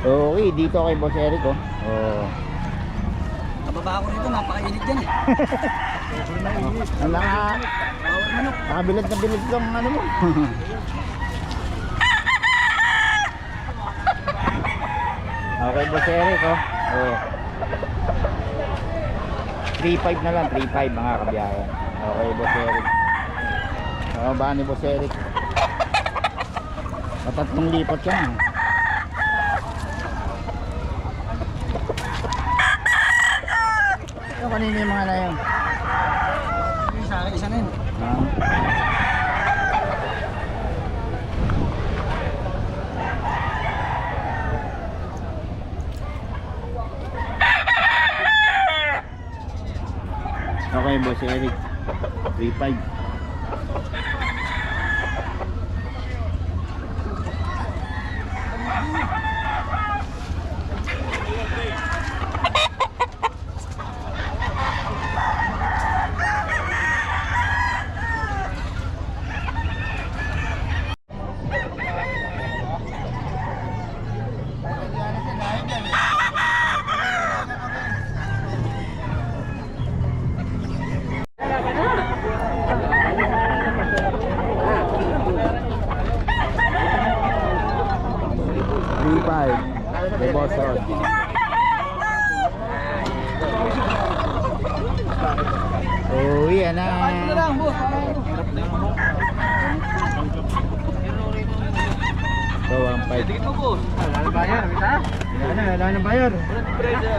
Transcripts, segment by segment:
Okay, dito kay Boss Eric oh. Oh. Nababa ako rito, napakainit dyan eh. Ang nakabilad na bilad lang ano mo. Okay, Boss Eric oh. Oh. 3.5 na lang, 3.5 mga kabiyahe. Okay, Boss Eric. Ba ni Boss Eric? Matatlong lipat yan. Ano kanina yung mga na yun? Sa akin, isa na yun. Okay, Boss Eric. 3.5. The Boss Rod. Oh, yan na. So, 1.5. Tigit mo, boss. Wala na bayar, kita? Wala na bayar. Wala na presa.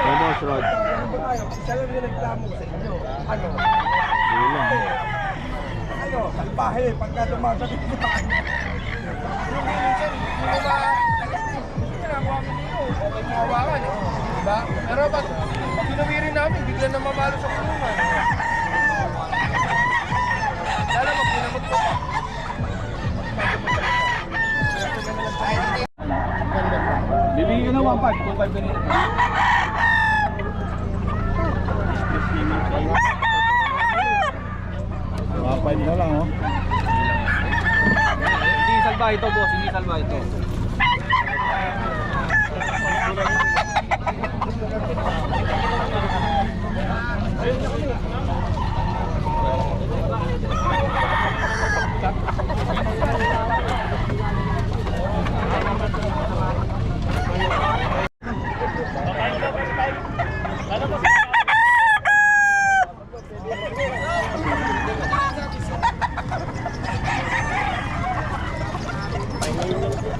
The Boss Rod. Isa lang yung reklamo sa inyo. Ano? Bilang. Ano? Salbahe, pagka dumagat yung ginagawa mo dito, okay mawawakan eh. Diba? Pero pag pinuwirin namin, bigla na mamalo sa kulungan. Lalo mo, pinamot ko pa. Bibigyan ko na 1.5. 2.5 ganito. Mga 5 na lang oh. Hindi salba ito, boss. Hindi salba ito.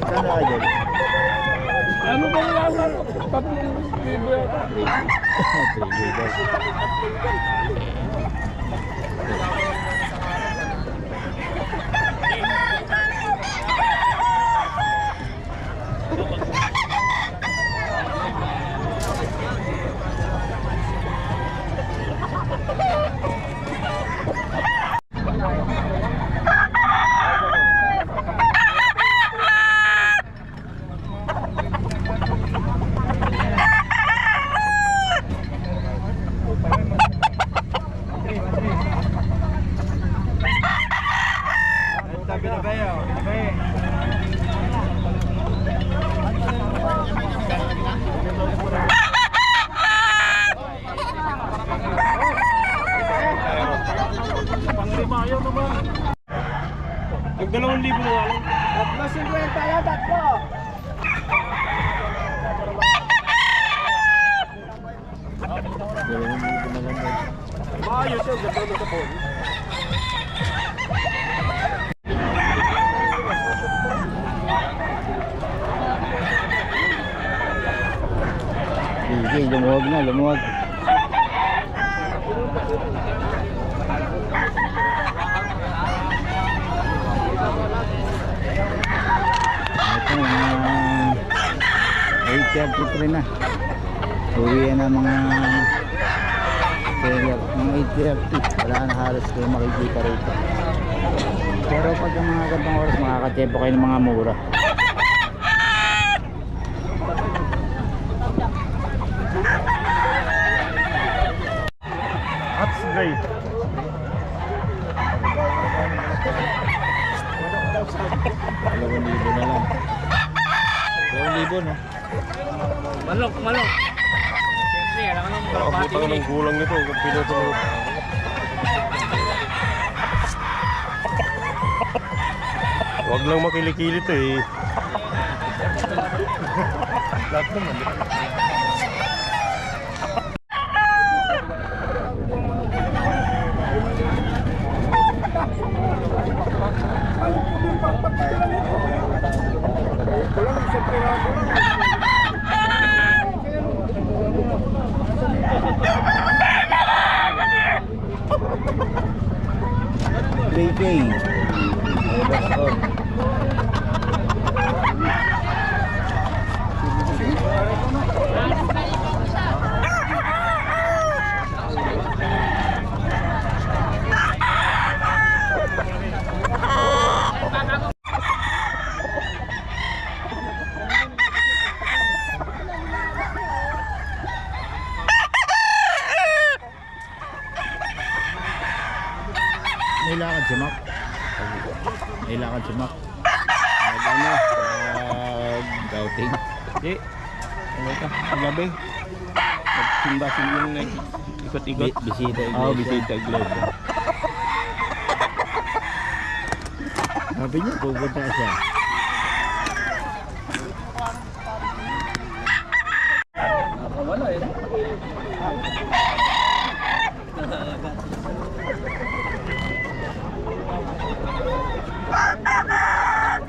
Saan na kayo? Ano ba yung lahat? Tatlong libo yata. 3 Nag-2,000 na lang. 350 yan, tatlo. Maayos yun, ganda na sa phone. Sige, lumuwag na, lumuwag. Ito, 8:33 na. Uwi na mga seller, mga 8:30. Wala na halos kayo makikita rito. Pero pag ang mga gandang oras, makakatempo kayo ng mga mura. That's great. libo, no? Manok. Siyempre, alam ka nung kalapati Abutan ng gulang nito kung pinutulog. Huwag lang makilikili to eh. Lahat naman. May lakad si Mac. May lakad si Mac. Ano? Gauting. Hindi. Ano ka? Kagabi. Nagsimbasin yung ikot-ikot. Bisita iglesia. Oo, bisita iglesia. Sabi niya, pupunta siya. Wala eh.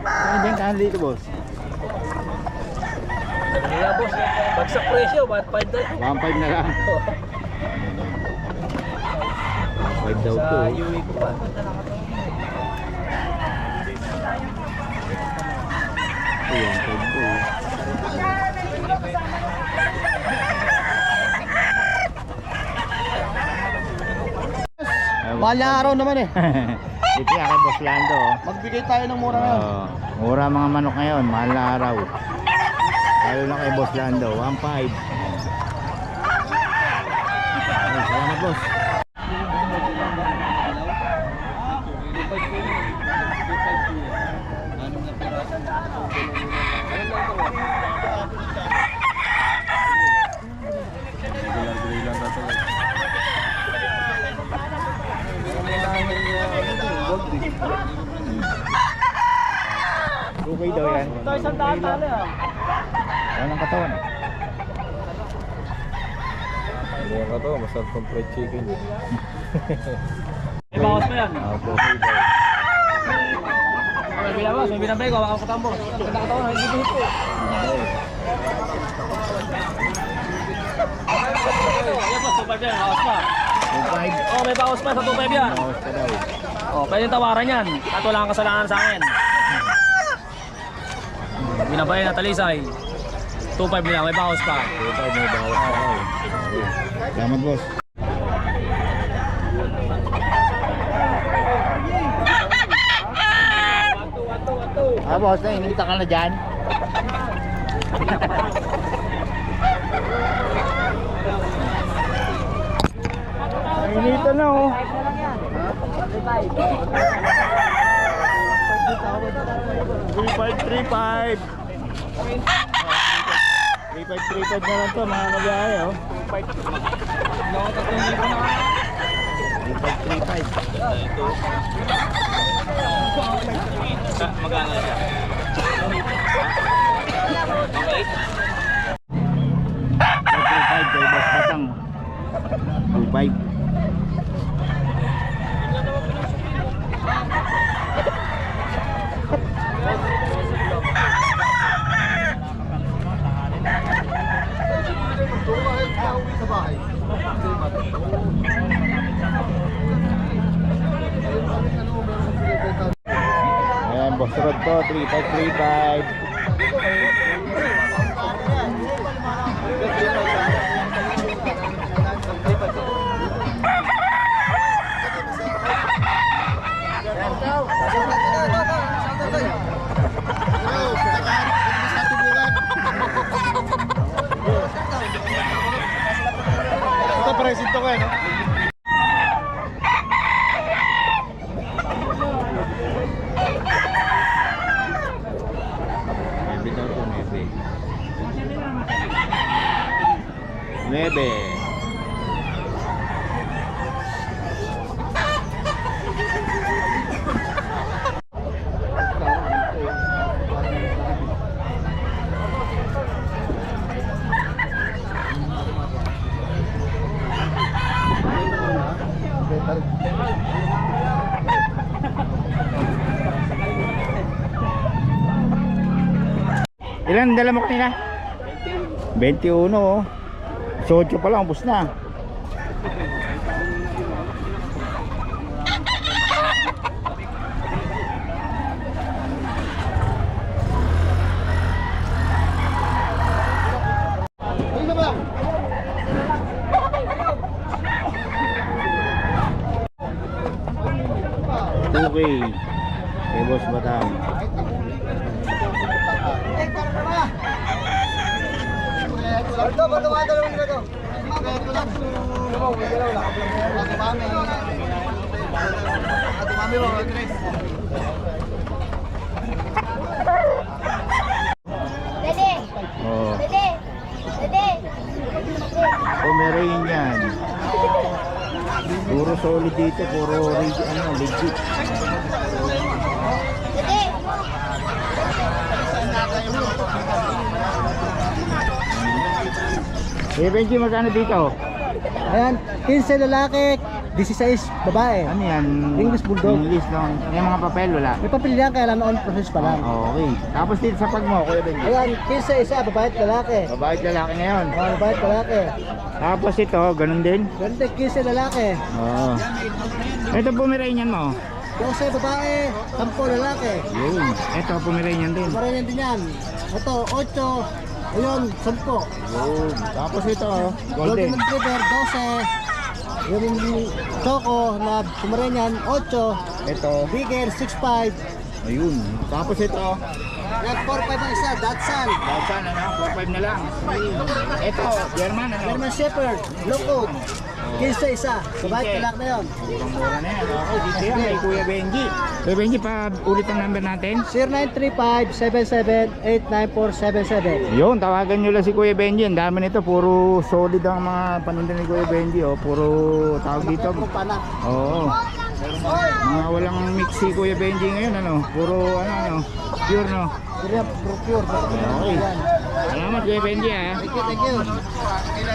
Saan bentahan dito, boss? Kaya boss, bagsak presyo, 1.5 1.5 na lang. 5 daw to. sa UE ko pa. Ayan, 5 to. Mahal na araw naman eh. Ito yan kay Boss Lando. Oh. Magbigay tayo ng mura ngayon. Mura mga manok ngayon, mahal na araw. Lalo na kay Boss Lando, 1.5. Ay, salamat boss. Regular-regular lang natin. Okay daw yan. Ito isang daan tali ah. Walang katawan. Ano ka to? Masarap ng fried chicken. May bawas pa yan. Okay daw. May binawas, may binabay ko, ako katambo. Ganda katawan, hindi ko hito. Ayan po, 2.5 yan, bawas pa. 2.5. Oh, may bawas pa sa 2.5 yan. Bawas ka daw. Oh, pwedeng tawaran yan. At wala kang kasalanan sa akin. Binabay na talisay. 2.5 lang, may bawas pa. 2.5 may bawas ka daw. Salamat boss. Boss, nainita ka na dyan? Nainita na oh. 3535. 3535 na lang to mga kabiyahe oh. 3535. Magkano siya? 35 kay Boss Patang. 25. Ayan, Boss Rod to, 3535. Ito, presento ko eh, no? May bitaw to, may Ilan dala mo kanina? 21 oh. 18 pa lang, ubos na. Okay. Kay Boss Batang. Dede! Oh. Dede! Dede! Pomeranian. Puro solid dito, puro legit. Dede! Eh, Benji, magkano dito? Ayan, 15 lalaki, 16 babae. Ano yan? English Bulldog. English lang. Yung mga papel, wala. May papel yan, kaya lang on process pa lang. Okay. Tapos dito sa pag mo, Kuya Benji. Ayan, 15 isa, babae at lalaki. Babae at lalaki na yun. Babae at lalaki. Tapos ito, ganun din. Ganda, 15 lalaki. Oo. Ito Pomeranian mo. 12 babae, 10 lalaki. Yun. Ito Pomeranian din. Maraming din yan. Ito, 8. Ayun, 10. Yun. Tapos ito, Golden golden. Retriever, 12. Yung Choco na Pomeranian, 8. Ito. Bigger, 6'5". Ayun. Tapos ito. Yan, 4'5 ang isa, Dachshund. Dachshund, ano? 4-5 na lang. Ito, German, ano? German Shepherd, Blue Coat. 15 isa. Babae, Okay. talak na yun. Murang-mura na yan. Okay, dito yan kay Kuya Benji. Kuya Benji, pa ulit ang number natin. 0935-778-9477. Yun, tawagan nyo lang si Kuya Benji. Ang dami nito, puro solid ang mga paninda ni Kuya Benji. Oh. Puro tawag dito. Panak. Oo. Mga walang mix si Kuya Benji ngayon, ano? Puro ano, pure, no? Pure. Okay. Salamat Kuya Benji, ha. Thank you, thank you.